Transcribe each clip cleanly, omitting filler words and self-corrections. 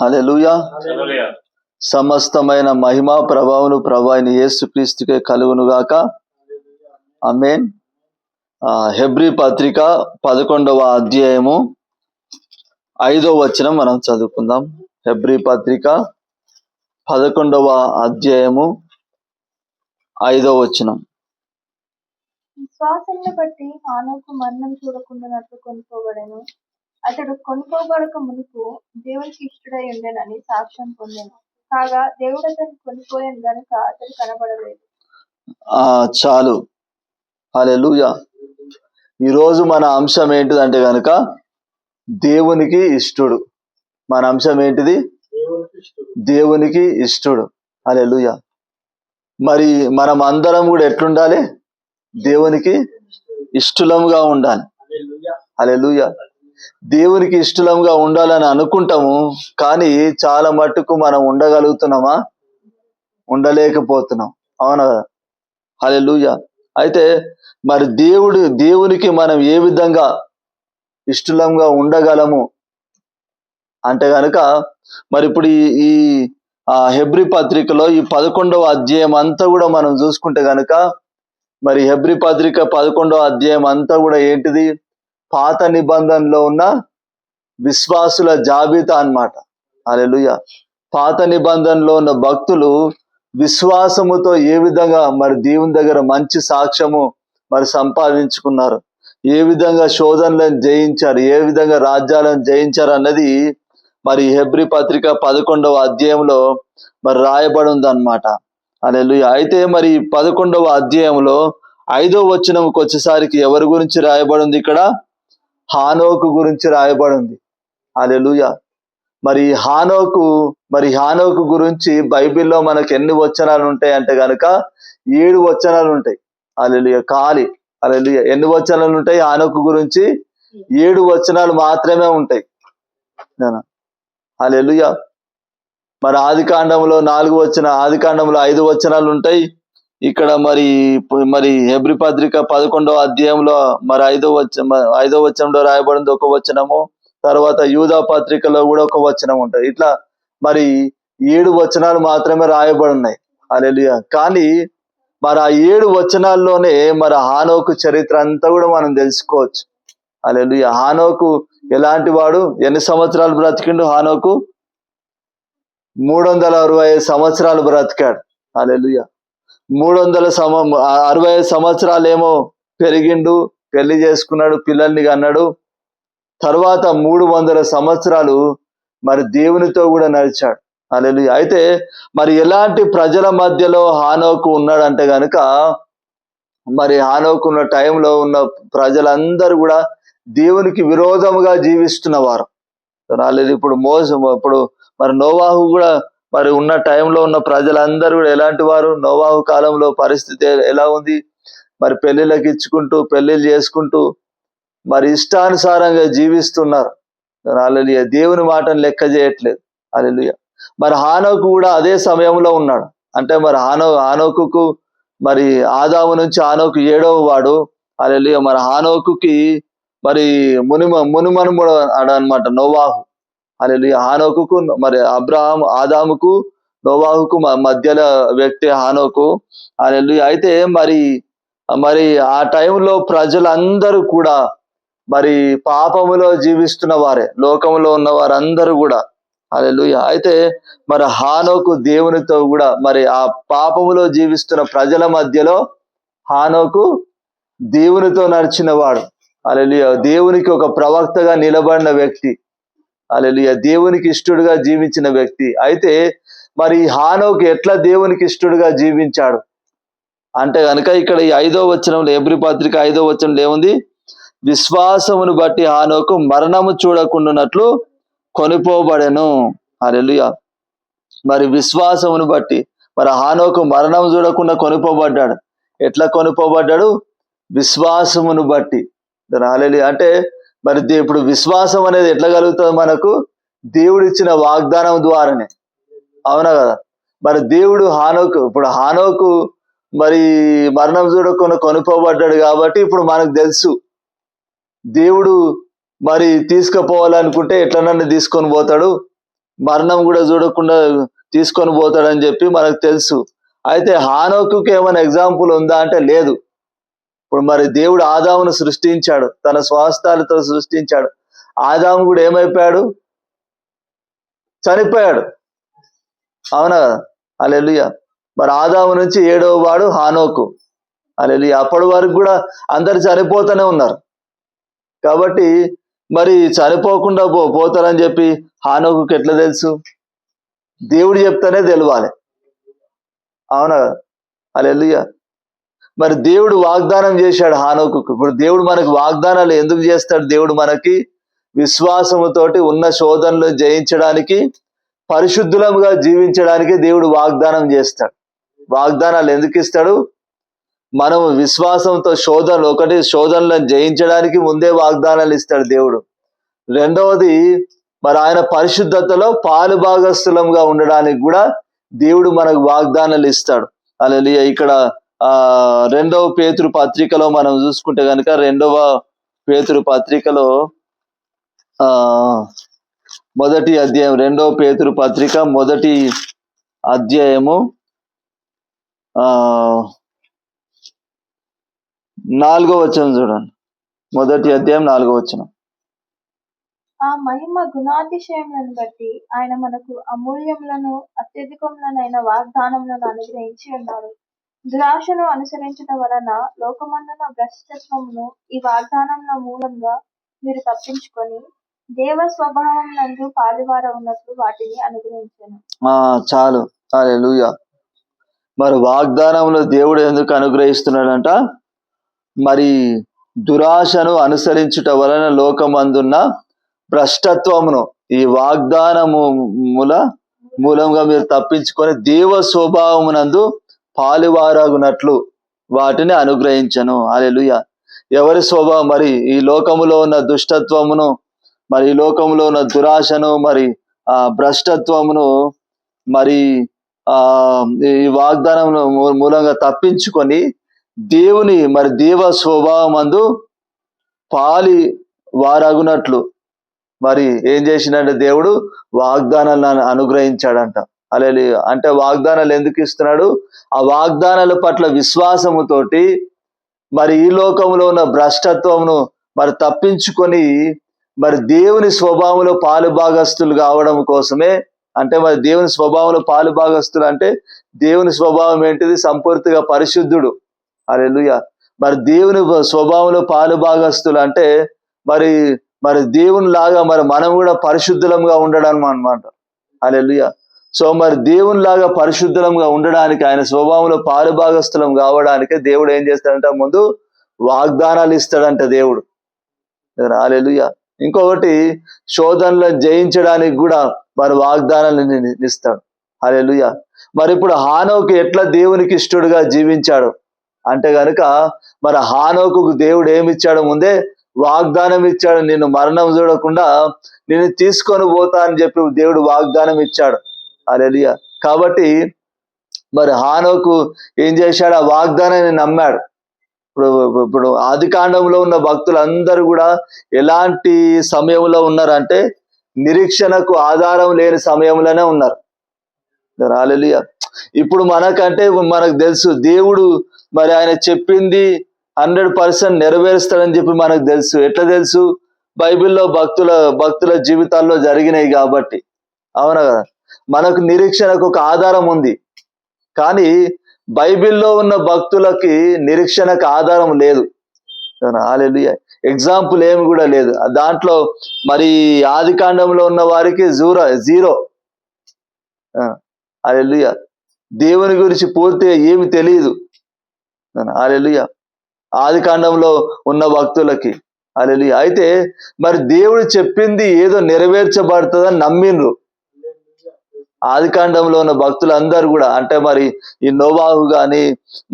హల్లెలూయా. సమస్తమైన మహిమ ప్రభావమును ప్రభు అయిన యేసుక్రీస్తుకే కలుగును గాక. ఆమేన్. హెబ్రీ పత్రిక 11వ అధ్యాయము 5వ వచనం మనం చదువుకుందాం. హెబ్రీ పత్రిక 11వ అధ్యాయము 5వ వచనం. విశ్వాసమును బట్టి హానోకు మరణం చూడకుండానట్లు కొనుక్కోబడెను. అతడు కొనుక్కోబడక మునుపు దేవునికి ఇష్టడై ఉండెనని సాక్ష్యం పొందెను. కాగా దేవుడు అతన్ని కొనిపోయాను గనుక అతడు కనబడలేదు. చాలు. హల్లెలూయా. ఈరోజు మన అంశం ఏంటిదంటే గనక దేవునికి ఇష్టడు. మన అంశం ఏంటిది? దేవునికి ఇష్టడు. హల్లెలూయా. మరి మనం అందరం కూడా ఎట్లుండాలి? దేవునికి ఇష్టలంగా ఉండాలి. హల్లెలూయా. దేవునికి ఇష్టలంగా ఉండాలని అనుకుంటాము, కానీ చాలా మట్టుకు మనం ఉండగలుగుతున్నామా? ఉండలేకపోతున్నాం. అవునా? హల్లెలూయా. అయితే మరి దేవునికి మనం ఏ విధంగా ఇష్టలంగా ఉండగలము అంటే గనక మరి ఇప్పుడు ఈ హెబ్రీ పత్రికలో ఈ 11వ అధ్యాయం అంతా కూడా మనం చూసుకుంటే గనక మరి హెబ్రీ పత్రిక 11వ అధ్యాయం అంతా కూడా ఏంటిది? పాత నిబంధనలో ఉన్న విశ్వాసుల జాబితా అన్నమాట. హల్లెలూయా. పాత నిబంధనలో ఉన్న భక్తులు విశ్వాసముతో ఏ విధంగా మరి దేవుని దగ్గర మంచి సాక్ష్యము మరి సంపాదించుకున్నారు, ఏ విధంగా శోధనలను జయించారు, ఏ విధంగా రాజ్యాలను జయించారు అన్నది మరి హెబ్రీ పత్రిక 11వ అధ్యాయంలో మరి రాయబడి ఉంది అన్నమాట. హల్లెలూయా. అయితే మరి 11వ అధ్యాయంలో 5వ వచనంకి వచ్చేసరికి ఎవరి గురించి రాయబడి ఉంది? ఇక్కడ హానోకు గురించి రాయబడి ఉంది. హల్లెలూయా. మరి హానోకు గురించి బైబిల్లో మనకు ఎన్ని వచనాలు ఉంటాయి అంటే గనక 7 వచనాలు ఉంటాయి. హల్లెలూయా. హల్లెలూయా. ఎన్ని వచనాలు ఉంటాయి హానోకు గురించి? 7 వచనాలు మాత్రమే ఉంటాయి. హల్లెలూయా. మరి ఆదికాండంలో 5 వచనాలు ఉంటాయి. ఇక్కడ మరి హెబ్రీ పత్రిక 11వ అధ్యాయంలో మరి 5వ వచనంలో రాయబడింది ఒక వచనము, తర్వాత యూదా పత్రికలో కూడా ఒక వచనం ఉంటుంది. ఇట్లా మరి 7 వచనాలు మాత్రమే రాయబడి ఉన్నాయి. హల్లెలూయా. కానీ మరి ఆ 7 వచనాల్లోనే మరి హానోకు చరిత్ర అంతా కూడా మనం తెలుసుకోవచ్చు. హల్లెలూయా. హానోకు ఎలాంటి వాడు? ఎన్ని సంవత్సరాలు బ్రతికిండు హానోకు? 365 సంవత్సరాలు బ్రతికాడు. హల్లెలూయా. 365 సంవత్సరాలేమో పెరిగిండు, పెళ్లి చేసుకున్నాడు, పిల్లల్ని కన్నాడు. తర్వాత 300 సంవత్సరాలు మరి దేవునితో కూడా నడిచాడు. హల్లెలూయా. అయితే మరి ఎలాంటి ప్రజల మధ్యలో హానోకు ఉన్నాడంటే గనుక మరి హానోకు ఉన్న టైంలో ఉన్న ప్రజలందరూ కూడా దేవునికి విరోధముగా జీవిస్తున్నవారు. ఇప్పుడు మరి నోవాహు కూడా మరి ఉన్న టైంలో ఉన్న ప్రజలందరూ కూడా ఎలాంటి వారు? నోవాహు కాలంలో పరిస్థితి ఎలా ఉంది? మరి పెళ్లిళ్ళకి ఇచ్చుకుంటూ పెళ్లిళ్ళు చేసుకుంటూ మరి ఇష్టానుసారంగా జీవిస్తున్నారు. హల్లెలూయా. దేవుని మాటను లెక్క చేయట్లేదు. హల్లెలూయా. మరి హానోకు కూడా అదే సమయంలో ఉన్నాడు. అంటే మరి హానోకుకు మరి ఆదాము నుంచి హానోకు 7వ వాడు. హల్లెలూయా. మరి హానోకుకి మరి మునిమనుమడు అన్నమాట నోవాహు. హల్లెలూయా. హానోకుకు మరి ఆదాముకు నోవాహుకు మధ్యలో వ్యక్తి హానోకు. హల్లెలూయా. అయితే మరి ఆ టైంలో ప్రజలందరూ కూడా మరి పాపములో జీవిస్తున్న వారే, లోకంలో ఉన్న వారందరూ కూడా. హల్లెలూయా. అయితే మరి హానోకు దేవునితో కూడా మరి ఆ పాపములో జీవిస్తున్న ప్రజల మధ్యలో హానోకు దేవునితో నడిచిన వాడు. హల్లెలూయా. దేవునికి ఒక ప్రవక్తగా నిలబడిన వ్యక్తి. హల్లెలూయా. దేవునికి ఇష్టడుగా జీవించిన వ్యక్తి. అయితే మరి హానోకు ఎట్లా దేవునికి ఇష్టడుగా జీవించాడు అంటే గనక ఇక్కడ ఈ 5వ వచనంలో, హెబ్రీ పత్రిక 5వ వచనంలో ఏముంది? విశ్వాసమును బట్టి హానోకు మరణము చూడకుండానట్లు కొనిపోబడెను. హల్లెలూయా. మరి విశ్వాసమును బట్టి మరి హానోకు మరణం చూడకుండా కొనిపోబడ్డాడు. ఎట్లా కొనిపోబడ్డాడు? విశ్వాసమును బట్టి. హల్లెలూయా. అంటే మరి ఇప్పుడు విశ్వాసం అనేది ఎట్లా కలుగుతుంది మనకు? దేవుడిచ్చిన వాగ్దానం ద్వారానే. అవునా కదా? మరి దేవుడు ఇప్పుడు హానోకు మరి మరణం చూడకుండా కొనిపోబడ్డాడు కాబట్టి ఇప్పుడు మనకు తెలుసు దేవుడు మరి తీసుకుపోవాలనుకుంటే ఎట్లనన్నా తీసుకొని పోతాడు, మరణం కూడా చూడకుండా తీసుకొని పోతాడని చెప్పి మనకు తెలుసు. అయితే హానోకుకి ఏమైనా ఎగ్జాంపుల్ ఉందా అంటే లేదు. ఇప్పుడు మరి దేవుడు ఆదామును సృష్టించాడు, తన స్వాస్థాలతో సృష్టించాడు. ఆదాము కూడా ఏమైపోయాడు? చనిపోయాడు. అవునా కదా? హల్లెలూయా. మరి ఆదాము నుంచి 7వ వాడు హానోకు. హల్లెలూయా. అప్పటి వరకు కూడా అందరు చనిపోతూనే ఉన్నారు. కాబట్టి మరి చనిపోకుండా పోతారని చెప్పి హానోకుకి ఎట్లా తెలుసు? దేవుడు చెప్తానే తెలియాలి. అవునా కదా? హల్లెలూయా. మరి దేవుడు వాగ్దానం చేశాడు హానోకుకు. ఇప్పుడు దేవుడు మనకు వాగ్దానాలు ఎందుకు చేస్తాడు? దేవుడు మనకి విశ్వాసముతోటి ఉన్న శోధనలు జయించడానికి, పరిశుద్ధులముగా జీవించడానికి దేవుడు వాగ్దానం చేస్తాడు. వాగ్దానాలు ఎందుకు ఇస్తాడు? మనం విశ్వాసంతో శోధనలను జయించడానికి ముందే వాగ్దానాలు ఇస్తాడు దేవుడు. రెండవది మరి ఆయన పరిశుద్ధతలో పాలు భాగస్థులంగా ఉండడానికి కూడా దేవుడు మనకు వాగ్దానాలు ఇస్తాడు. హల్లెలూయా. ఇక్కడ 2వ పేతురు పత్రికలో మనం చూసుకుంటే కనుక 2వ పేతురు పత్రికలో మొదటి అధ్యాయం, 2వ పేతురు పత్రిక మొదటి అధ్యాయము 4వ వచనం చూడండి. మొదటి అధ్యాయం 4వ వచనం. ఆ మహిమ గుణాతిశయములను బట్టి ఆయన మనకు అమూల్యములను అత్యధికములనైన వాగ్దానములను అనుగ్రహించి ఉన్నాడు. దురాశను అనుసరించడం వలన లోకమందున భ్రష్టత్వమును ఈ వాగ్దానముల మూలంగా మీరు తప్పించుకొని దేవ స్వభావం నందు పాలువార ఉన్నట్లు వాటిని అనుగ్రహించాను. చాలు. హల్లెలూయా. మరి వాగ్దానంలో దేవుడు ఎందుకు అనుగ్రహిస్తున్నాడంట? మరి దురాశను అనుసరించుట వలన లోకమందున్న భ్రష్టత్వమును ఈ వాగ్దానము మూలంగా మీరు తప్పించుకొని దేవ స్వభావమునందు పాలువారగునట్లు వాటిని అనుగ్రహించను. హల్లెలూయా. ఎవరి స్వభావం? మరి ఈ లోకములో ఉన్న దుష్టత్వమును, మరి ఈ లోకంలో ఉన్న దురాశను, మరి భ్రష్టత్వమును మరి ఈ వాగ్దానం మూలంగా తప్పించుకొని దేవుని మరి దేవ స్వభావమందు పాలి వారగునట్లు మరి ఏం చేసినంటే దేవుడు వాగ్దానాలను అనుగ్రహించాడంట. హల్లెలూయా. అంటే వాగ్దానాలు ఎందుకు ఇస్తున్నాడు? ఆ వాగ్దానాల పట్ల విశ్వాసముతోటి మరి ఈ లోకంలో ఉన్న భ్రష్టత్వమును మరి తప్పించుకొని మరి దేవుని స్వభావంలో పాలు భాగస్తులు కావడం కోసమే. అంటే మరి దేవుని స్వభావంలో పాలు భాగస్తులు అంటే దేవుని స్వభావం ఏంటిది? సంపూర్తిగా పరిశుద్ధుడు. హల్లెలూయా. మరి దేవుని స్వభావంలో పాలు భాగస్తులు అంటే మరి మరి దేవుని లాగా మరి మనం కూడా పరిశుద్ధులంగా ఉండడం అన్నమాట. హల్లెలూయా. సో మరి దేవుని లాగా పరిశుద్ధంగా ఉండడానికి, ఆయన స్వభావంలో పాలు భాగస్థులం కావడానికి దేవుడు ఏం చేస్తాడంట? ముందు వాగ్దానాలు ఇస్తాడంట దేవుడు. హల్లెలూయా. ఇంకొకటి, శోధనలను జయించడానికి కూడా మరి వాగ్దానాలను ఇస్తాడు. హల్లెలూయా. మరి ఇప్పుడు హానోకు ఎట్లా దేవునికి ఇష్టడుగా జీవించాడు అంటే గనుక మరి హానోకు దేవుడు ఏమిచ్చాడు? ముందే వాగ్దానం ఇచ్చాడు. నిన్ను మరణం చూడకుండా నిన్ను తీసుకొని పోతా అని చెప్పి దేవుడు వాగ్దానం ఇచ్చాడు. హల్లెలూయా. కాబట్టి మరి హానోకు ఏం చేశాడు? ఆ వాగ్దానాన్ని నమ్మాడు. ఇప్పుడు ఆది కాండంలో ఉన్న భక్తులందరూ కూడా ఎలాంటి సమయంలో ఉన్నారంటే నిరీక్షణకు ఆధారం లేని సమయంలోనే ఉన్నారు. హల్లెలూయా. ఇప్పుడు మనకంటే మనకు తెలుసు దేవుడు మరి ఆయన చెప్పింది 100% నెరవేరుస్తాడని చెప్పి మనకు తెలుసు. ఎట్లా తెలుసు? బైబిల్లో భక్తుల జీవితాల్లో జరిగినాయి కాబట్టి. అవునా కదా? మనకు నిరీక్షణకు ఒక ఆధారం ఉంది. కానీ బైబిల్లో ఉన్న భక్తులకి నిరీక్షణకు ఆధారం లేదు. హల్లెలూయా. ఎగ్జాంపుల్ ఏమి కూడా లేదు దాంట్లో. మరి ఆది కాండంలో ఉన్న వారికి జీరో. హల్లెలూయా. దేవుని గురించి పూర్తిగా ఏమి తెలియదు. హల్లెలూయా. ఆది కాండంలో ఉన్న భక్తులకి. హల్లెలూయా. అయితే మరి దేవుడు చెప్పింది ఏదో నెరవేర్చబడుతుందని నమ్మిండ్రు ఆది కాండంలో ఉన్న భక్తులందరూ కూడా. అంటే మరి ఈ నోవాహు గాని,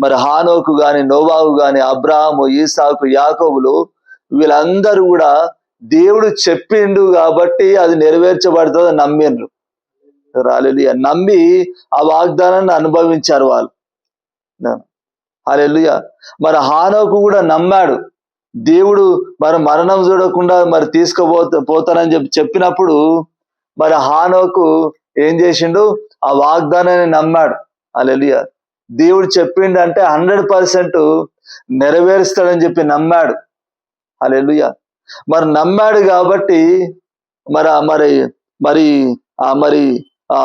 మరి హానోకు గాని, నోవాహు గాని, అబ్రాహాము, ఈసాకు, యాకోబులు, వీళ్ళందరూ కూడా దేవుడు చెప్పిండు కాబట్టి అది నెరవేర్చబడుతుందని నమ్మిండ్రు. హల్లెలూయా. నమ్మి ఆ వాగ్దానాన్ని అనుభవించారు వాళ్ళు. హల్లెలూయా. మరి హానోకు కూడా నమ్మాడు. దేవుడు మరి మరణం చూడకుండా మరి పోతానని చెప్పినప్పుడు మరి హానోకు ఏం చేసిండు? ఆ వాగ్దానాన్ని నమ్మాడు. హల్లెలూయా. దేవుడు చెప్పిండంటే 100% నెరవేరుస్తాడని చెప్పి నమ్మాడు. హల్లెలూయా. మరి నమ్మాడు కాబట్టి మరి మరి మరి మరి ఆ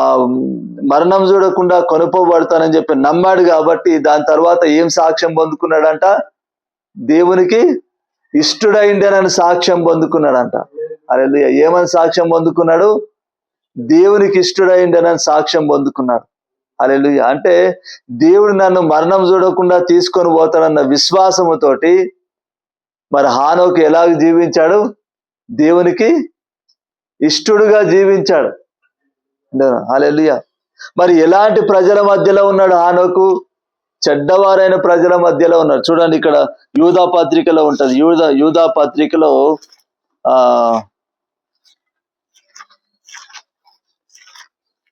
మరణం చూడకుండా కొనుక్కోబడతానని చెప్పి నమ్మాడు కాబట్టి దాని తర్వాత ఏం సాక్ష్యం పొందుకున్నాడంట? దేవునికి ఇష్టుడైండేనని సాక్ష్యం పొందుకున్నాడంట. హల్లెలూయా. ఏమని సాక్ష్యం పొందుకున్నాడు? దేవునికి ఇష్టుడైండేనని సాక్ష్యం పొందుకున్నాడు. హల్లెలూయా. అంటే దేవుడు నన్ను మరణం చూడకుండా తీసుకొని పోతాడన్న విశ్వాసముతోటి మరి హానోకు ఎలాగ జీవించాడు? దేవునికి ఇష్టుడుగా జీవించాడు. హల్లెలూయా. మరి ఎలాంటి ప్రజల మధ్యలో ఉన్నాడు హానోకు? చెడ్డవారైన ప్రజల మధ్యలో ఉన్నారు. చూడండి, ఇక్కడ యూదా పత్రికలో ఉంటది. యూదా పత్రికలో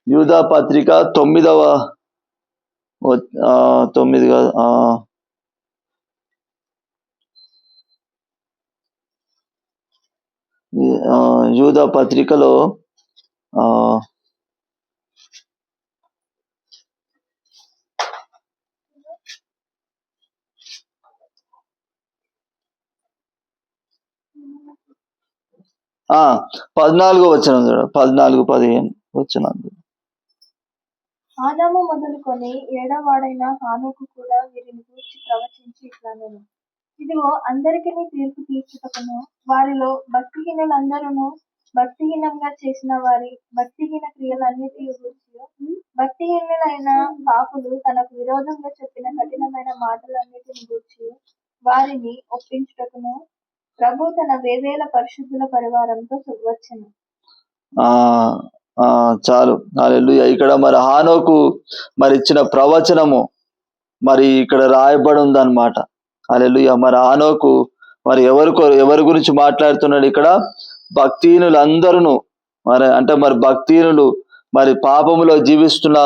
యూదా పత్రిక 9వ 9 కాదు, యూదా పత్రికలో 14వ వచనం చూడ, 14-15 వచనం. ఆదాము మొదలుకొని 7వ వాడైన హానోకు కూడా వీరిని గూర్చి ప్రవచించి ఇట్లా నేను, ఇదిగో అందరికీ తీర్పు తీర్చుటకును వారిలో భక్తిహీనులందరూ భక్తిహీనంగా చేసిన వారి భక్తిహీన క్రియలన్నిటి గూర్చి భక్తిహీనులైన పాపులు తనకు విరోధంగా చెప్పిన కఠినమైన మాటలన్నిటిని గూర్చి వారిని ఒప్పించుటకును ప్రభు తన వేవేల పరిశుద్ధుల పరివారంతో వచ్చెను. చాలు. హల్లెలూయా. ఇక్కడ మరి హానోకు మరి ఇచ్చిన ప్రవచనము మరి ఇక్కడ రాయబడి ఉందన్నమాట. హల్లెలూయా. మరి హానోకు మరి ఎవరి గురించి మాట్లాడుతున్నాడు ఇక్కడ? భక్తిహీనులందరూ మరి అంటే మరి భక్తిహీనులు మరి పాపములో జీవిస్తున్న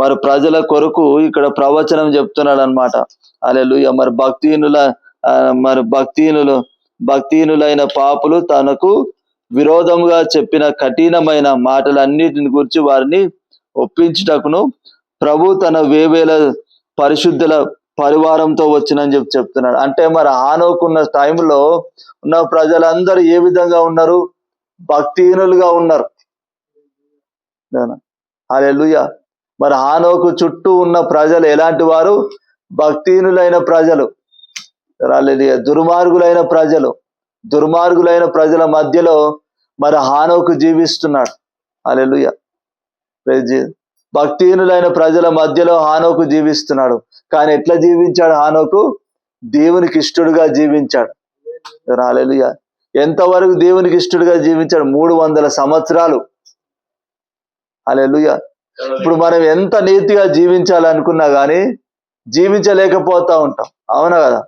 మరి ప్రజల కొరకు ఇక్కడ ప్రవచనం చెప్తున్నాడు అన్నమాట. హల్లెలూయా. మరి భక్తిహీనులైన పాపులు తనకు విరోధముగా చెప్పిన కఠినమైన మాటలన్నిటిని గురించి వారిని ఒప్పించుటకును ప్రభు తన వేవేల పరిశుద్ధుల పరివారంతో వచ్చినని చెప్తున్నాడు. అంటే మరి హానోకున్న టైంలో ఉన్న ప్రజలందరూ ఏ విధంగా ఉన్నారు? భక్తిహీనులుగా ఉన్నారు. హల్లెలూయా. మరి హానోకు చుట్టూ ఉన్న ప్రజలు ఎలాంటి వారు? భక్తిహీనులైన ప్రజలు. హల్లెలూయా. దుర్మార్గులైన ప్రజల మధ్యలో మరి హానోకు జీవిస్తున్నాడు. హల్లెలూయా. భక్తిహీనులైన ప్రజల మధ్యలో హానోకు జీవిస్తున్నాడు. కానీ ఎట్లా జీవించాడు హానోకు? దేవునికి ఇష్టడుగా జీవించాడు. హల్లెలూయా. ఎంతవరకు దేవునికి ఇష్టడుగా జీవించాడు? 300 సంవత్సరాలు. హల్లెలూయా. ఇప్పుడు మనం ఎంత నీతిగా జీవించాలనుకున్నా కానీ జీవించలేకపోతా ఉంటాం. అవునా కదా?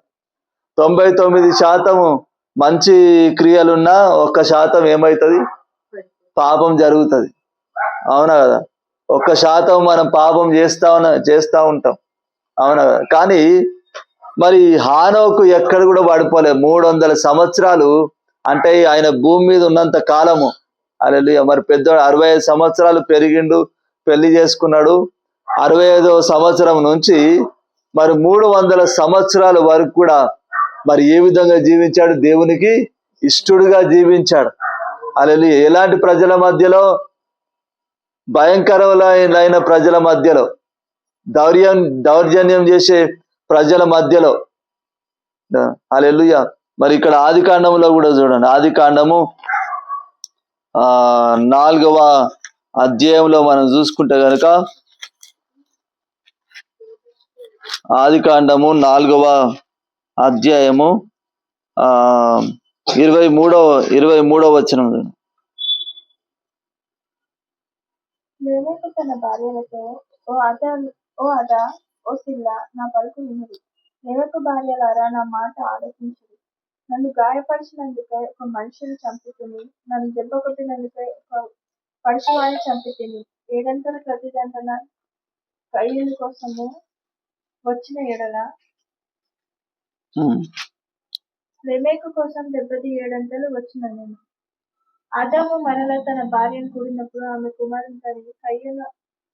99% మంచి క్రియలున్నా 1% ఏమవుతుంది? పాపం జరుగుతుంది. అవునా కదా? 1% మనం పాపం చేస్తా ఉంటాం. అవునా కదా? కానీ మరి హానోకు ఎక్కడ కూడా పడిపోలే. 300 సంవత్సరాలు అంటే ఆయన భూమి మీద ఉన్నంత కాలము. హల్లెలూయా. మరి పెద్దోడు 65 సంవత్సరాలు పెరిగిండు, పెళ్లి చేసుకున్నాడు. 65వ సంవత్సరం నుంచి మరి 300 సంవత్సరాల వరకు కూడా మరి ఏ విధంగా జీవించాడు? దేవునికి ఇష్టడుగా జీవించాడు. హల్లెలూయా. ఎలాంటి ప్రజల మధ్యలో? భయంకరమైన ప్రజల మధ్యలో, దౌర్జన్యం చేసే ప్రజల మధ్యలో. హల్లెలూయా. మరి ఇక్కడ ఆదికాండంలో కూడా చూడండి. ఆదికాండము 4వ అధ్యాయంలో మనం చూసుకుంటే కనుక ఆదికాండము 4వ అధ్యాయము 23వ వచనం. లేమెకు తన భార్యలతో, ఓ అదా, ఓ సిల్లా, నా పలుకు వినుడి. లేమెకు భార్యలారా, నా మాట ఆలోచించుడి. నన్ను గాయపరిచినందుకై ఒక మనిషిని చంపితిని, నన్ను దెబ్బ కొట్టినందుకై ఒక పడుచువాడిని చంపితిని. 7 ప్రతిదండన కయ్యూని కోసము వచ్చిన ఎడల లెమెకు కోసం దెబ్బది 7 వచ్చిన నేను. ఆదాము మరలా తన భార్యను కూడినప్పుడు ఆమె కుమారుని కని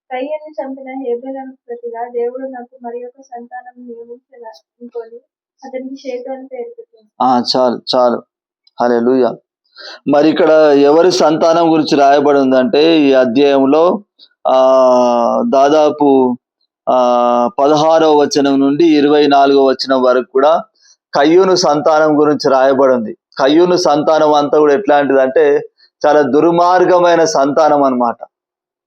కయ్యను చంపిన హేబెలను ప్రతిగా దేవుడు నాకు మరి ఒక సంతానం నియమించుకొని అతనికి షేతు అని పేరు పెట్టాను. చాలు చాలు. హల్లెలూయా. మరి ఇక్కడ ఎవరి సంతానం గురించి రాయబడి ఉందంటే ఈ అధ్యాయంలో దాదాపు 16వ వచనం నుండి 24వ వచనం వరకు కూడా కయ్యూను సంతానం గురించి రాయబడి ఉంది. కయ్యూను సంతానం అంతా కూడా ఎట్లాంటిదంటే చాలా దుర్మార్గమైన సంతానం అన్నమాట.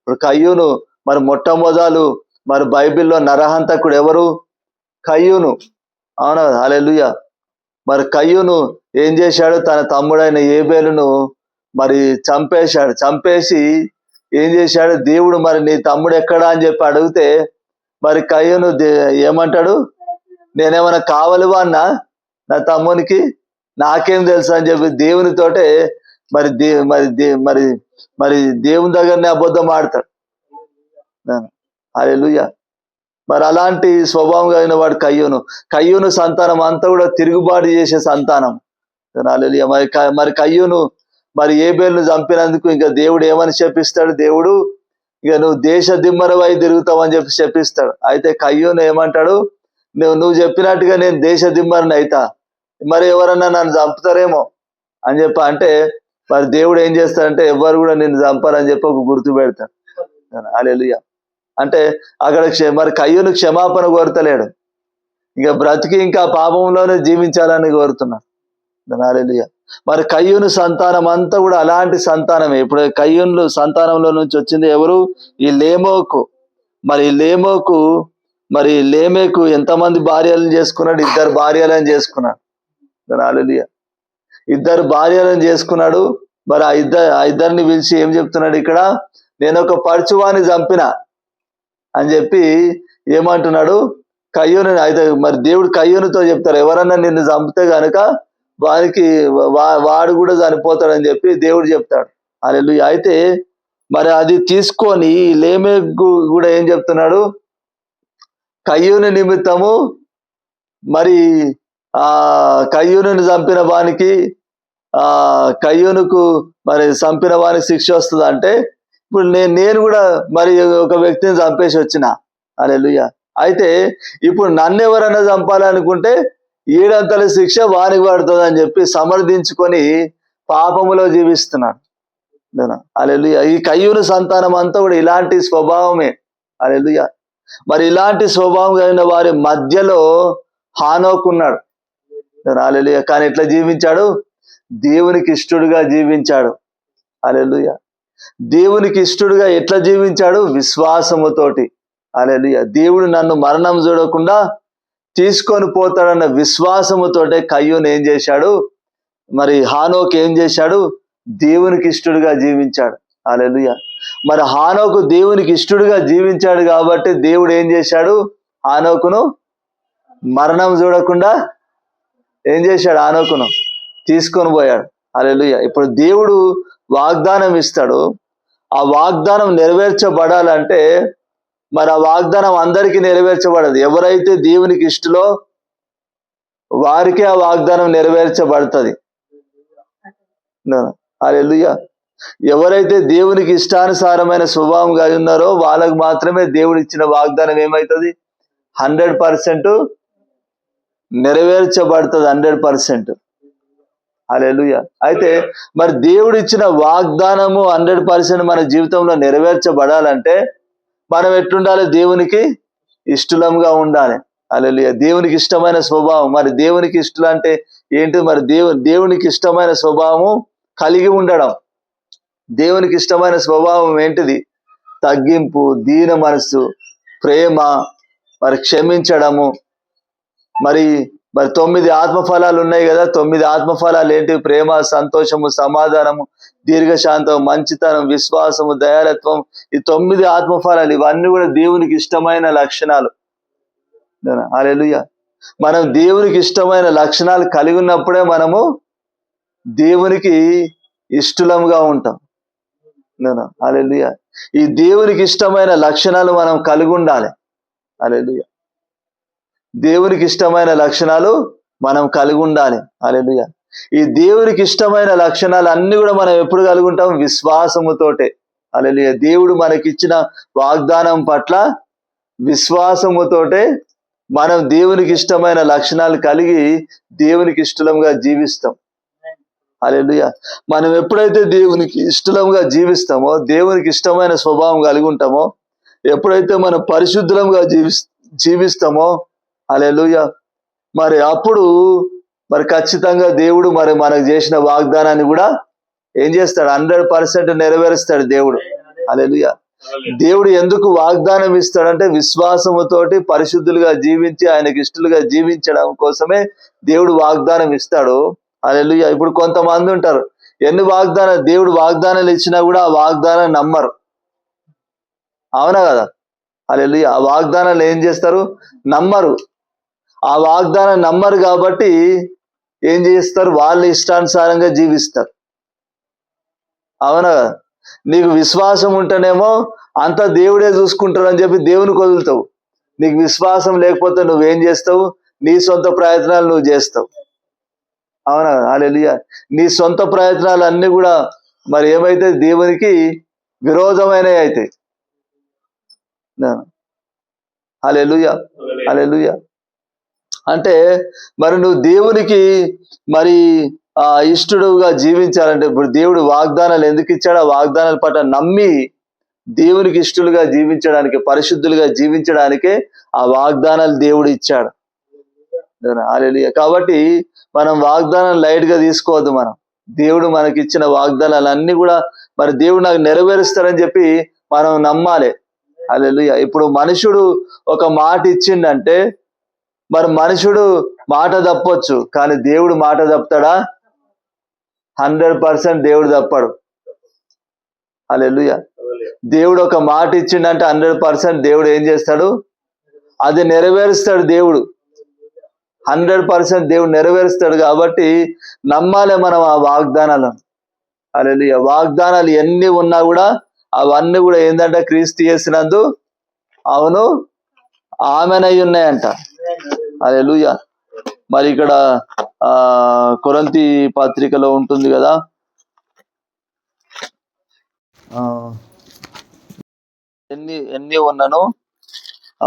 ఇప్పుడు కయ్యూను మరి మొట్టమొదలు మరి బైబిల్లో నరహంతకుడు ఎవరు? కయ్యూను. అవునా? హల్లెలూయా. మరి కయ్యూను ఏం చేశాడు? తన తమ్ముడైన ఏబేలును మరి చంపేశాడు. చంపేసి ఏం చేశాడు? దేవుడు మరి నీ తమ్ముడు ఎక్కడా అని చెప్పి అడిగితే మరి కయ్యూను ఏమంటాడు? నేనేమైనా కావలివా అన్నా నా తమ్మునికి? నాకేం తెలుసు అని చెప్పి దేవునితోటే మరి మరి మరి దేవుని దగ్గరనే అబద్ధం ఆడతాడు. హల్లెలూయా. మరి అలాంటి స్వభావం కలిగిన వాడు కయ్యూను సంతానం అంతా కూడా తిరుగుబాటు చేసే సంతానం. హల్లెలూయా. మరి కయ్యూను మరి ఏబేలును చంపినందుకు ఇంకా దేవుడు ఏమని చెప్పిస్తాడు? దేవుడు ఇక నువ్వు దేశ దిమ్మరవై తిరుగుతావని చెప్పి చెప్పిస్తాడు. అయితే కయ్యూను ఏమంటాడు? నువ్వు చెప్పినట్టుగా నేను దేశ దిమ్మరిని అయితా, మరి ఎవరన్నా నన్ను చంపుతారేమో అని చెప్పి అంటే మరి దేవుడు ఏం చేస్తాడంటే ఎవరు కూడా నిన్ను చంపారని చెప్పి ఒక గుర్తు పెడతాడు. హల్లెలూయా. అంటే అక్కడ మరి కయ్యూను క్షమాపణ కోరతలేడు, ఇక బ్రతికి ఇంకా పాపంలోనే జీవించాలని కోరుతున్నాడు. హల్లెలూయా. మరి కయ్యూను సంతానం అంతా కూడా అలాంటి సంతానమే. ఇప్పుడు కయ్యూను సంతానంలో నుంచి వచ్చింది ఎవరు? ఈ లేమోకు. మరి మరి లేమేకు ఎంతమంది భార్యలను చేసుకున్నాడు? 2 భార్యలను చేసుకున్నాడు. హల్లెలూయా. 2 భార్యలను చేసుకున్నాడు. మరి ఆ ఇద్దరిని పిలిచి ఏం చెప్తున్నాడు ఇక్కడ? నేను ఒక పడుచువాని చంపిన అని చెప్పి ఏమంటున్నాడు? కయ్యూను. అయితే మరి దేవుడు కయ్యూనుతో చెప్తారు, ఎవరన్నా నిన్ను చంపితే గనుక వాడు కూడా చనిపోతాడని చెప్పి దేవుడు చెప్తాడు. హల్లెలూయా. అయితే మరి అది తీసుకొని లేమేకు కూడా ఏం చెప్తున్నాడు? కయ్యూను నిమిత్తము మరి కయ్యూనుని చంపిన వానికి కయ్యూనుకు మరి చంపిన వానికి శిక్ష వస్తుంది. అంటే ఇప్పుడు నేను కూడా మరి ఒక వ్యక్తిని చంపేసి వచ్చిన. హల్లెలూయా. అయితే ఇప్పుడు నన్ను ఎవరైనా చంపాలనుకుంటే 7 అంతల శిక్ష వానికి పడుతుంది అని చెప్పి సమర్థించుకొని పాపములో జీవిస్తున్నాడు. హల్లెలూయా. ఈ కయ్యూను సంతానం అంతా కూడా ఇలాంటి స్వభావమే. హల్లెలూయా. మరి ఇలాంటి స్వభావం కలిగిన వారి మధ్యలో హానోకు ఉన్నాడు. హల్లెలూయా. కానీ ఎట్లా జీవించాడు? దేవునికి ఇష్టడుగా జీవించాడు. హల్లెలూయా. దేవునికి ఇష్టడుగా ఎట్లా జీవించాడు? విశ్వాసముతోటి. హల్లెలూయా. దేవుడు నన్ను మరణం చూడకుండా తీసుకొని పోతాడన్న విశ్వాసముతోటే కయ్యూను ఏం చేశాడు? మరి హానోకు ఏం చేశాడు? దేవునికి ఇష్టడుగా జీవించాడు. హల్లెలూయా. మరి హానోకు దేవునికి ఇష్టడుగా జీవించాడు కాబట్టి దేవుడు ఏం చేశాడు? హానోకును మరణం చూడకుండా ఏం చేశాడు? హానోకును తీసుకొని పోయాడు. హల్లెలూయా. ఇప్పుడు దేవుడు వాగ్దానం ఇస్తాడు. ఆ వాగ్దానం నెరవేర్చబడాలంటే మరి ఆ వాగ్దానం అందరికీ నెరవేర్చబడదు. ఎవరైతే దేవునికి ఇష్టలో వారికే ఆ వాగ్దానం నెరవేర్చబడుతుంది. హల్లెలూయా. ఎవరైతే దేవునికి ఇష్టానుసారమైన స్వభావం కలిగి ఉన్నారో వాళ్ళకు మాత్రమే దేవుడు ఇచ్చిన వాగ్దానం ఏమవుతుంది? 100% నెరవేర్చబడుతుంది. 100%. హల్లెలూయా. అయితే మరి దేవుడు ఇచ్చిన వాగ్దానము 100% మన జీవితంలో నెరవేర్చబడాలంటే మనం ఎట్లుండాలి? దేవునికి ఇష్టలంగా ఉండాలి. హల్లెలూయా. దేవునికి ఇష్టమైన స్వభావం. మరి దేవునికి ఇష్టలు అంటే ఏంటి? మరి దేవునికి ఇష్టమైన స్వభావము కలిగి ఉండడం. దేవునికి ఇష్టమైన స్వభావం ఏంటిది? తగ్గింపు, దీన మనస్సు, ప్రేమ, మరి క్షమించడము. మరి 9 ఆత్మఫలాలు ఉన్నాయి కదా. 9 ఆత్మఫలాలు ఏంటి? ప్రేమ, సంతోషము, సమాధానము, దీర్ఘశాంతం, మంచితనం, విశ్వాసము, దయాలత్వం. ఈ 9 ఆత్మఫలాలు ఇవన్నీ కూడా దేవునికి ఇష్టమైన లక్షణాలు. హల్లెలూయా. మనం దేవునికి ఇష్టమైన లక్షణాలు కలిగి ఉన్నప్పుడే మనము దేవునికి ఇష్టలంగా ఉంటాం. హల్లెలూయా. ఈ దేవునికి ఇష్టమైన లక్షణాలు మనం కలిగి ఉండాలి. హల్లెలూయా. దేవునికి ఇష్టమైన లక్షణాలు మనం కలిగి ఉండాలి. హల్లెలూయా. ఈ దేవునికి ఇష్టమైన లక్షణాలు అన్ని కూడా మనం ఎప్పుడు కలిగి ఉంటాం? విశ్వాసముతోటే. హల్లెలూయా. దేవుడు మనకిచ్చిన వాగ్దానం పట్ల విశ్వాసముతోటే మనం దేవునికి ఇష్టమైన లక్షణాలు కలిగి దేవునికి ఇష్టంగా జీవిస్తాం. హల్లెలూయా. మనం ఎప్పుడైతే దేవునికి ఇష్టంగా జీవిస్తామో, దేవునికి ఇష్టమైన స్వభావం కలిగి ఉంటామో, ఎప్పుడైతే మనం పరిశుద్ధంగా జీవిస్తామో, హల్లెలూయా, మరి అప్పుడు మరి ఖచ్చితంగా దేవుడు మరి మనకు చేసిన వాగ్దానాన్ని కూడా ఏం చేస్తాడు? 100% నెరవేరుస్తాడు దేవుడు. హల్లెలూయా. దేవుడు ఎందుకు వాగ్దానం ఇస్తాడంటే విశ్వాసముతోటి పరిశుద్ధులుగా జీవించి ఆయనకి ఇష్టలుగా జీవించడం కోసమే దేవుడు వాగ్దానం ఇస్తాడు. హల్లెలూయా. ఇప్పుడు కొంతమంది ఉంటారు, దేవుడు వాగ్దానాలు ఇచ్చినా కూడా ఆ వాగ్దానం నమ్మరు. అవునా కదా? హల్లెలూయా. ఆ వాగ్దానాలు ఏం చేస్తారు? నమ్మరు. ఆ వాగ్దానం నమ్మరు కాబట్టి ఏం చేస్తారు? వాళ్ళ ఇష్టానుసారంగా జీవిస్తారు. అవునా కదా? నీకు విశ్వాసం ఉంటేనేమో అంతా దేవుడే చూసుకుంటాడు అని చెప్పి దేవునికి వదులుతావు. నీకు విశ్వాసం లేకపోతే నువ్వేం చేస్తావు? నీ సొంత ప్రయత్నాలు నువ్వు చేస్తావు. అవునా? హల్లెలూయా. నీ సొంత ప్రయత్నాలు అన్ని కూడా మరి ఏమైతే దేవునికి విరోధమైనవి అయితే. హల్లెలూయా. హల్లెలూయా. అంటే మరి నువ్వు దేవునికి మరి ఇష్టడుగా జీవించాలంటే ఇప్పుడు దేవుడు వాగ్దానాలు ఎందుకు ఇచ్చాడు? ఆ వాగ్దానాల పట్ల నమ్మి దేవునికి ఇష్టలుగా జీవించడానికి, పరిశుద్ధులుగా జీవించడానికే ఆ వాగ్దానాలు దేవుడు ఇచ్చాడు. హల్లెలూయా. కాబట్టి మనం వాగ్దానం లైట్ గా తీసుకోవద్దు. మనం దేవుడు మనకి ఇచ్చిన వాగ్దానాలన్నీ కూడా మరి దేవుడు నాకు నెరవేరుస్తారని చెప్పి మనం నమ్మాలి. హల్లెలూయా. ఇప్పుడు మనుషుడు ఒక మాట ఇచ్చిండంటే మరి మనుషుడు మాట తప్పొచ్చు, కానీ దేవుడు మాట తప్పుతాడా? 100% దేవుడు తప్పడు. హల్లెలూయా. దేవుడు ఒక మాట ఇచ్చిండంటే 100% దేవుడు ఏం చేస్తాడు? అది నెరవేరుస్తాడు. దేవుడు 100% దేవుడు నెరవేరుస్తాడు. కాబట్టి నమ్మాలి మనం ఆ వాగ్దానాలను. హల్లెలూయా. వాగ్దానాలు ఎన్ని ఉన్నా కూడా అవన్నీ కూడా ఏంటంటే క్రీస్తు యేసునందు అవును ఆమెనై ఉన్నాయంట. హల్లెలూయా. మరి ఇక్కడ కొరింథీ పత్రికలో ఉంటుంది కదా, ఎన్ని ఉన్నాను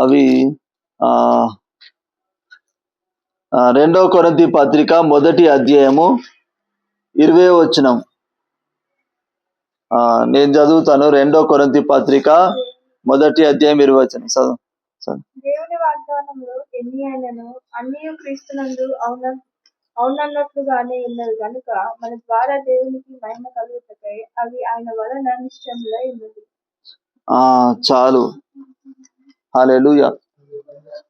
అవి 2 కొరింథీ పత్రిక 1వ అధ్యాయము 20వ వచనం నేను చదువుతాను. 2 కొరింథీ పత్రిక 1వ అధ్యాయం 20వ వచనం చదువు. దేవుని వాగ్దానములు ఎన్ని అయినను అన్నీ క్రీస్తునందు అవునన్నట్లుగానే ఉన్నది కనుక మన ద్వారా దేవునికి మహిమ కలుగుటకై అవి ఆయన వలన నిశ్చయములై ఉన్నది. చాలు. హల్లెలూయా.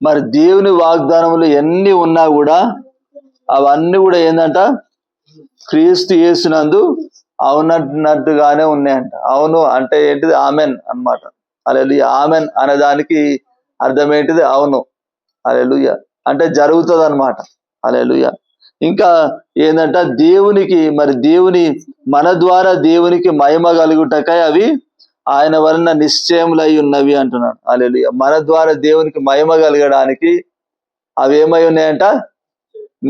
మరి దేవుని వాగ్దానములు ఎన్ని ఉన్నా కూడా అవన్నీ కూడా ఏంటంట? క్రీస్తు యేసునందు అవునట్టుగానే ఉన్నాయంట. అవును అంటే ఏంటిది? ఆమెన్ అన్నమాట. హల్లెలూయా. ఆమెన్ అనే దానికి అర్థం ఏంటిది? అవును. హల్లెలూయా. అంటే జరుగుతుంది అన్నమాట. హల్లెలూయా. ఇంకా ఏంటంట? దేవునికి మరి మన ద్వారా దేవునికి మహిమ కలుగుటకై అవి ఆయన వలన నిశ్చయములై ఉన్నవి అంటున్నాడు. హల్లెలూయా. మన ద్వారా దేవునికి మహిమ కలగడానికి అవి ఏమై ఉన్నాయంట?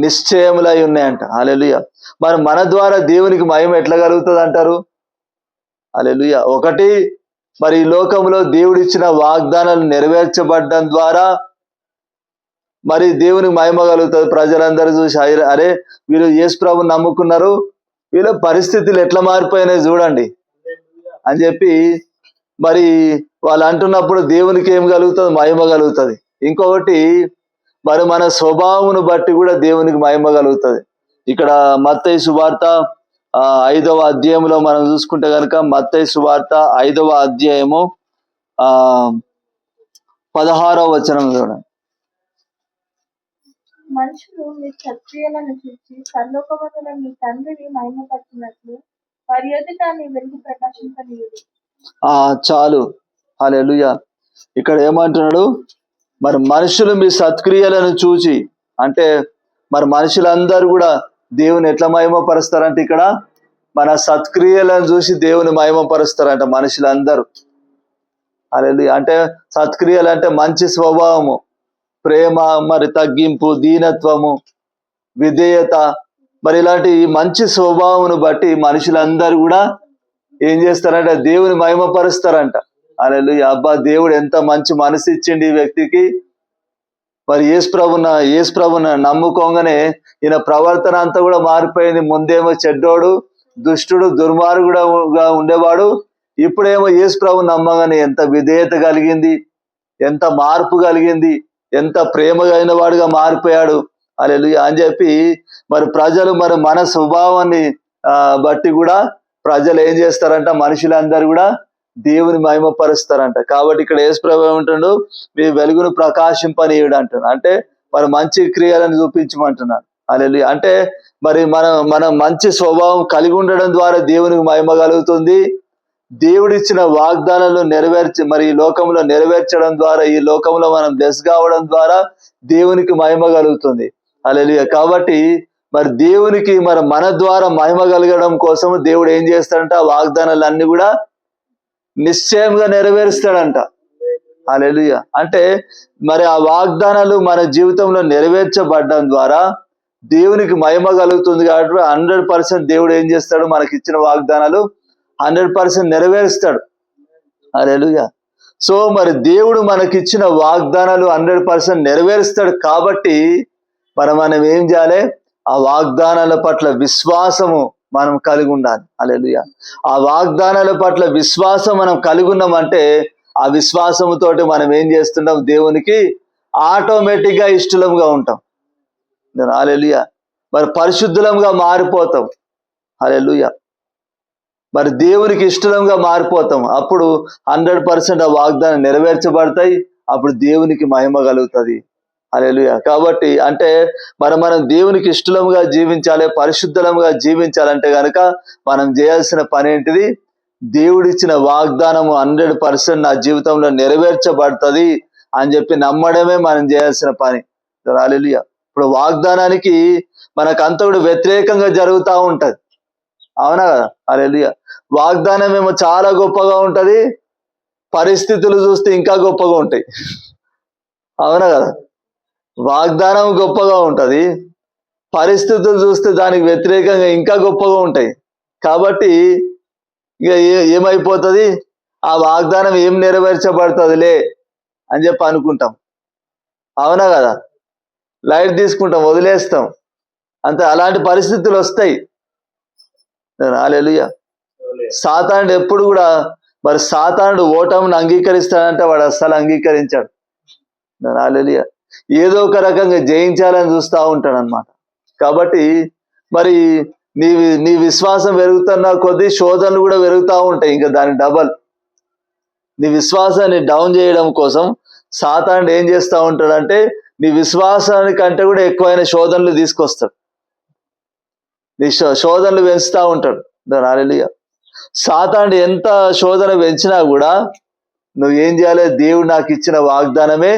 నిశ్చయములై ఉన్నాయంట. హల్లెలూయా. మరి మన ద్వారా దేవునికి మహిమ ఎట్లా కలుగుతుంది అంటారు? హల్లెలూయా. ఒకటి, మరి ఈ లోకంలో దేవుడిచ్చిన వాగ్దానాలు నెరవేర్చబడడం ద్వారా మరి దేవునికి మహిమ కలుగుతుంది. ప్రజలందరూ చూసి అరే వీళ్ళు యేసు ప్రభుని నమ్ముకున్నారు, వీళ్ళ పరిస్థితులు ఎట్లా మారిపోయినాయి చూడండి అని చెప్పి మరి వాళ్ళు అంటున్నప్పుడు దేవునికి ఏం కలుగుతుంది? మహిమ కలుగుతుంది. ఇంకొకటి, మరి మన స్వభావమును బట్టి కూడా దేవునికి మహిమ కలుగుతుంది. ఇక్కడ మత్తయి సువార్త 5వ అధ్యాయంలో మనం చూసుకుంటే కనుక మత్తయి సువార్త 5వ అధ్యాయము 16వ వచనం చూడండి. మనుషులు మీ సత్క్రియలను చూసి పరలోకమందున మీ తండ్రిని మహిమపరచునట్లు వారి ఎదుట నీ వెలుగు ప్రకాశింపనీయుడి. చాలు. హల్లెలూయా. ఇక్కడ ఏమంటున్నాడు? మరి మనుషులు మీ సత్క్రియలను చూసి, అంటే మరి మనుషులందరూ కూడా దేవుని ఎట్లా మహిమపరుస్తారంటే ఇక్కడ మన సత్క్రియలను చూసి దేవుని మహిమపరుస్తారంట మనుషులందరూ. హల్లెలూయా. అంటే సత్క్రియలు అంటే మంచి స్వభావము, ప్రేమ, మరి తగ్గింపు, దీనత్వము, విధేయత, మరి ఇలాంటి మంచి స్వభావం బట్టి మనుషులందరూ కూడా ఏం చేస్తారంటే దేవుని మహిమపరుస్తారంట. హల్లెలూయా. అబ్బా, దేవుడు ఎంత మంచి మనసు ఇచ్చిండు ఈ వ్యక్తికి. మరి యేసు ప్రభున నమ్ముకోగానే ఈయన ప్రవర్తన అంతా కూడా మారిపోయింది. ముందేమో చెడ్డోడు, దుష్టుడు, దుర్మార్గుడుగా ఉండేవాడు. ఇప్పుడేమో యేసు ప్రభుని నమ్మగానే ఎంత విధేయత కలిగింది, ఎంత మార్పు కలిగింది, ఎంత ప్రేమ కలిగిన వాడుగా మారిపోయాడు. హల్లెలూయా అని చెప్పి మరి ప్రజలు మరి మన స్వభావాన్ని బట్టి కూడా ప్రజలు ఏం చేస్తారంట, మనుషులందరూ కూడా దేవుని మహిమపరుస్తారంట. కాబట్టి ఇక్కడ యేసు ప్రభు ఏమంటాడు, మీ వెలుగును ప్రకాశింపనీయుడు అంటాడు. అంటే మరి మంచి క్రియలను చూపించమంటున్నాడు. హల్లెలూయా. అంటే మరి మన మంచి స్వభావం కలిగి ఉండడం ద్వారా దేవునికి మహిమ కలుగుతుంది. దేవుడిచ్చిన వాగ్దానాలను మరి ఈ లోకంలో నెరవేర్చడం ద్వారా, ఈ లోకంలో మనం బ్లెస్ కావడం ద్వారా దేవునికి మహిమ కలుగుతుంది. హల్లెలూయా. కాబట్టి మరి దేవునికి మన ద్వారా మహిమ కలగడం కోసం దేవుడు ఏం చేస్తాడంట, ఆ వాగ్దానాలన్నీ కూడా నిశ్చయంగా నెరవేరుస్తాడంట. హల్లెలూయా. అంటే మరి ఆ వాగ్దానాలు మన జీవితంలో నెరవేర్చబడడం ద్వారా దేవునికి మహిమ కలుగుతుంది. కాబట్టి 100% దేవుడు ఏం చేస్తాడు, మనకి ఇచ్చిన వాగ్దానాలు 100% నెరవేరుస్తాడు. హల్లెలూయా. సో మరి దేవుడు మనకిచ్చిన వాగ్దానాలు 100% నెరవేరుస్తాడు. కాబట్టి మనం ఏం చేయాలి, ఆ వాగ్దానాల పట్ల విశ్వాసము మనం కలిగి ఉండాలి. హల్లెలూయా. ఆ వాగ్దానాల పట్ల విశ్వాసం మనం కలిగి ఉన్నామంటే ఆ విశ్వాసముతోటి మనం ఏం చేస్తుంటాం, దేవునికి ఆటోమేటిక్గా ఇష్టలంగా ఉంటాం. హల్లెలూయా. మరి పరిశుద్ధులంగా మారిపోతాం. హల్లెలూయా. మరి దేవునికి ఇష్టంగా మారిపోతాం. అప్పుడు 100% ఆ వాగ్దానం నెరవేర్చబడతాయి. అప్పుడు దేవునికి మహిమ కలుగుతుంది. హల్లెలూయా. కాబట్టి అంటే మనం దేవునికి ఇష్టంగా జీవించాలి, పరిశుద్ధంగా జీవించాలంటే గనక మనం చేయాల్సిన పని ఏంటిది, దేవుడిచ్చిన వాగ్దానము 100% నా జీవితంలో నెరవేర్చబడుతుంది అని చెప్పి నమ్మడమే మనం చేయాల్సిన పని. హల్లెలూయా. ఇప్పుడు వాగ్దానానికి మనకంతా కూడా వ్యతిరేకంగా జరుగుతూ ఉంటది. అవునా కదా? హల్లెలూయా. వాగ్దానం ఏమో చాలా గొప్పగా ఉంటది, పరిస్థితులు చూస్తే ఇంకా గొప్పగా ఉంటాయి. అవునా కదా? వాగ్దానం గొప్పగా ఉంటది, పరిస్థితులు చూస్తే దానికి వ్యతిరేకంగా ఇంకా గొప్పగా ఉంటాయి. కాబట్టి ఇక ఏమైపోతుంది, ఆ వాగ్దానం ఏం నెరవేర్చబడుతుందిలే అని చెప్పి అనుకుంటాం. అవునా కదా? లైట్ తీసుకుంటాం, వదిలేస్తాం. అంతే, అలాంటి పరిస్థితులు వస్తాయి. హల్లెలూయా. సాతానుడు ఎప్పుడు కూడా మరి సాతానుడు ఓటమిని అంగీకరిస్తాడంటే వాడు అస్సలు అంగీకరించాడు. హల్లెలూయా. ఏదో ఒక రకంగా జయించాలని చూస్తూ ఉంటాడు అన్నమాట. కాబట్టి మరి నీ విశ్వాసం పెరుగుతున్న కొద్దీ శోధనలు కూడా పెరుగుతూ ఉంటాయి. ఇంకా దాని డబల్. నీ విశ్వాసాన్ని డౌన్ చేయడం కోసం సాతానుడు ఏం చేస్తూ ఉంటాడంటే నీ విశ్వాసానికంటే కూడా ఎక్కువైన శోధనలు తీసుకొస్తాడు. నీ శోధనలు పెంచుతూ ఉంటాడు. హల్లెలూయా. సాతానుడు ఎంత శోధన పెంచినా కూడా నువ్వు ఏం చేయాలి, దేవుడు నాకు ఇచ్చిన వాగ్దానమే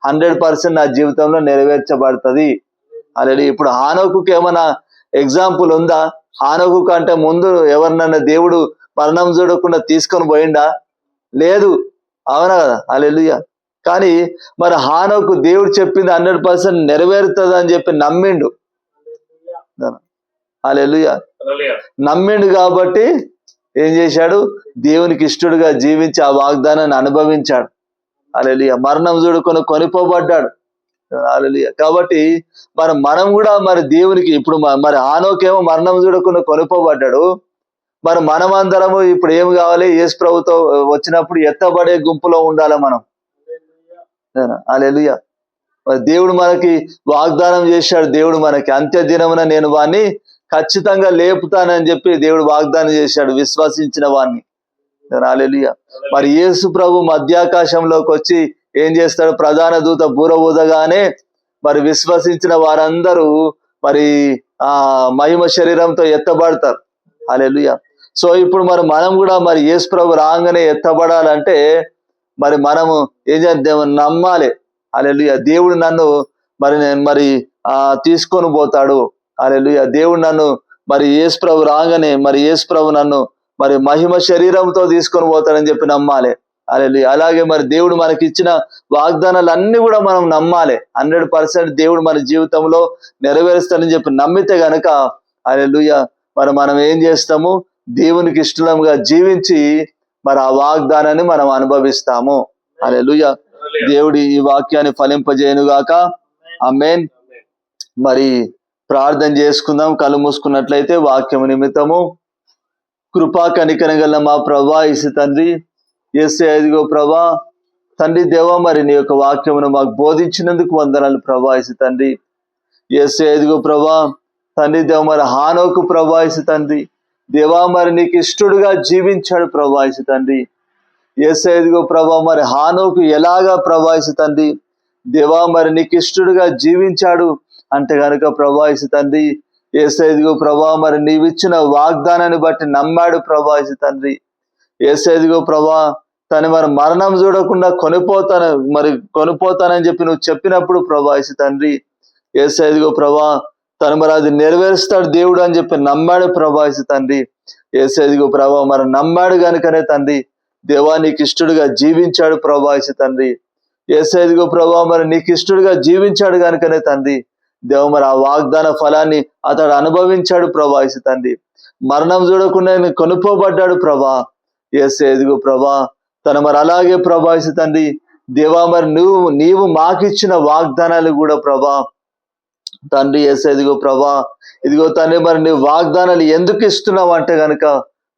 100% నా జీవితంలో నెరవేర్చబడుతుంది. హల్లెలూయా. ఇప్పుడు హానోకుకి ఏమైనా ఎగ్జాంపుల్ ఉందా? హానోకు కంటే ముందు ఎవరినన్నా దేవుడు మరణం చూడకుండా తీసుకొని పోయిండా? లేదు. అవునా కదా? హల్లెలూయా. కానీ మరి హానోకు దేవుడు చెప్పింది 100% నెరవేరుతుంది అని చెప్పి నమ్మిండు. హల్లెలూయా. నమ్మిండు కాబట్టి ఏం చేశాడు, దేవునికి ఇష్టడుగా జీవించి ఆ వాగ్దానాన్ని అనుభవించాడు. హల్లెలూయా. మరణం చూడుకొని కొనిపోబడ్డాడు. హల్లెలూయా. కాబట్టి మనం కూడా మరి దేవునికి ఇప్పుడు మరి హానోకేమో మరణం చూడకుండా కొనిపోబడ్డాడు. మరి మనమందరము ఇప్పుడు ఏం కావాలి, యేసు ప్రభుతో వచ్చినప్పుడు ఎత్తబడే గుంపులో ఉండాలి మనం. హల్లెలూయా. మరి దేవుడు మనకి వాగ్దానం చేశాడు. దేవుడు మనకి అంత్య దినమున నేను వాణ్ణి ఖచ్చితంగా లేపుతానని చెప్పి దేవుడు వాగ్దానం చేశాడు విశ్వసించిన వాణ్ణి. హల్లెలూయా. మరి యేసు ప్రభు మధ్యాకాశంలోకి వచ్చి ఏం చేస్తాడు, ప్రధాన దూత బూర ఊదగానే మరి విశ్వసించిన వారందరూ మరి ఆ మహిమ శరీరంతో ఎత్తబడతారు. హల్లెలూయా. సో ఇప్పుడు మనం కూడా మరి యేసు ప్రభు రాగానే ఎత్తబడాలంటే మరి మనము ఏం చేద్దాం, నమ్మాలి. హల్లెలూయా. దేవుడు నన్ను మరి తీసుకొని పోతాడు. హల్లెలూయా. దేవుడు నన్ను మరి యేసు ప్రభు రాగానే మరి యేసు ప్రభు నన్ను మరి మహిమ శరీరంతో తీసుకొని పోతాడని చెప్పి నమ్మాలి. హల్లెలూయా. అలాగే మరి దేవుడు మనకి ఇచ్చిన వాగ్దానాలు అన్ని కూడా మనం నమ్మాలి. 100% దేవుడు మన జీవితంలో నెరవేరుస్తాడని చెప్పి నమ్మితే గనక హల్లెలూయా. మరి మనం ఏం చేస్తాము? దేవునికి ఇష్టంగా జీవించి మరి ఆ వాగ్దానాన్ని మనం అనుభవిస్తాము. హల్లెలూయా. దేవుడి ఈ వాక్యాన్ని ఫలింపజేయునుగాక. ఆమేన్. మరి ప్రార్థన చేసుకుందాం. కళ్ళు మూసుకున్నట్లయితే వాక్యము నిమిత్తము. కృపా కనికరం గల మా ప్రభా యేసు తండ్రి, యేసయ్యా ఇదిగో ప్రభా తండ్రి దేవా, మరి నీ యొక్క వాక్యమును మాకు బోధించినందుకు వందనాలు ప్రభా యేసు తండ్రి. యేసయ్యా ఇదిగో ప్రభా తండ్రి దేవ, మరి హానోకు ప్రభా యేసు తండ్రి దేవా, మరి నీకు ఇష్టడుగా జీవించాడు ప్రభా యేసు తండ్రి. యేసయ్యా ఇదిగో ప్రభా, మరి హానోకు ఎలాగా ప్రభా యేసు తండ్రి దేవా, మరి నీకు ఇష్టడుగా జీవించాడు అంటే గనుక ప్రభా యేసు తండ్రి, యేసయ్యా ఇదిగో ప్రభా, మరి నీవిచ్చిన వాగ్దానాన్ని బట్టి నమ్మాడు ప్రభా యేసు తండ్రి. యేసయ్యా ఇదిగో ప్రభా తను మరి మరణం చూడకుండా కొనిపోతానని చెప్పి నువ్వు చెప్పినప్పుడు ప్రభా యేసు తండ్రి, యేసయ్యా ఇదిగో ప్రభా తను మరి అది నెరవేరుస్తాడు దేవుడు అని చెప్పి నమ్మాడు ప్రభా యేసు తండ్రి. యేసయ్యా ఇదిగో ప్రభా మరి నమ్మాడు గనుకనే తండ్రి దేవా నీకు ఇష్టడుగా జీవించాడు ప్రభా యేసు తండ్రి. యేసయ్యా ఇదిగో ప్రభా మరి నీకు ఇష్టడుగా జీవించాడు గనుకనే తండ్రి దేవ, మరి ఆ వాగ్దాన ఫలాన్ని అతడు అనుభవించాడు ప్రభా యేసు తండ్రి. మరణం చూడకుండా కొనుక్కోబడ్డాడు ప్రభా. యేసయ్యా ఇదిగో ప్రభా తను మరి అలాగే ప్రభా యేసు తండ్రి దేవా, మరి నీవు మాకిచ్చిన వాగ్దానాలు కూడా ప్రభా తండ్రి యేసయ్యా ఇదిగో ప్రభా ఇదిగో తండ్రి, మరి నువ్వు వాగ్దానాలు ఎందుకు ఇస్తున్నావు అంటే గనుక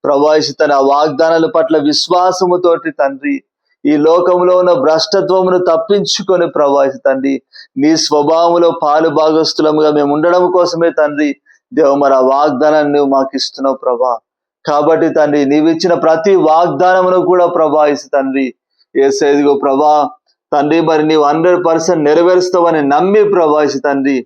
ప్రభా యేసు తండ్రి ఆ వాగ్దానాల పట్ల విశ్వాసముతోటి తండ్రి ఈ లోకంలో ఉన్న భ్రష్టత్వమును తప్పించుకొని ప్రభా యేసు తండ్రి నీ స్వభావంలో పాలు భాగస్థులముగా మేము ఉండడం కోసమే తండ్రి దేవ, మరి ఆ వాగ్దానాన్ని నువ్వు మాకు ఇస్తున్నావు ప్రభా. కాబట్టి తండ్రి నీవిచ్చిన ప్రతి వాగ్దానమును కూడా ప్రభా యేసు తండ్రి యేసయ్యా ఇదిగో ప్రభా తండ్రి మరి నీవు 100% నెరవేరుస్తావని నమ్మి ప్రభా యేసు తండ్రి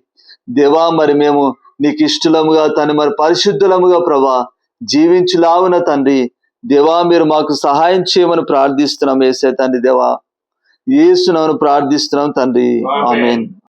దేవా, మరి మేము నీకు ఇష్టలముగా తండ్రి మరి పరిశుద్ధులముగా ప్రభా జీవించులాగున తండ్రి దేవా మీరు మాకు సహాయం చేయమని ప్రార్థిస్తున్నాం యేసయ్యా తండ్రి దేవా. యేసు నామమున ప్రార్థిస్తున్నాం తండ్రి. ఆమేన్.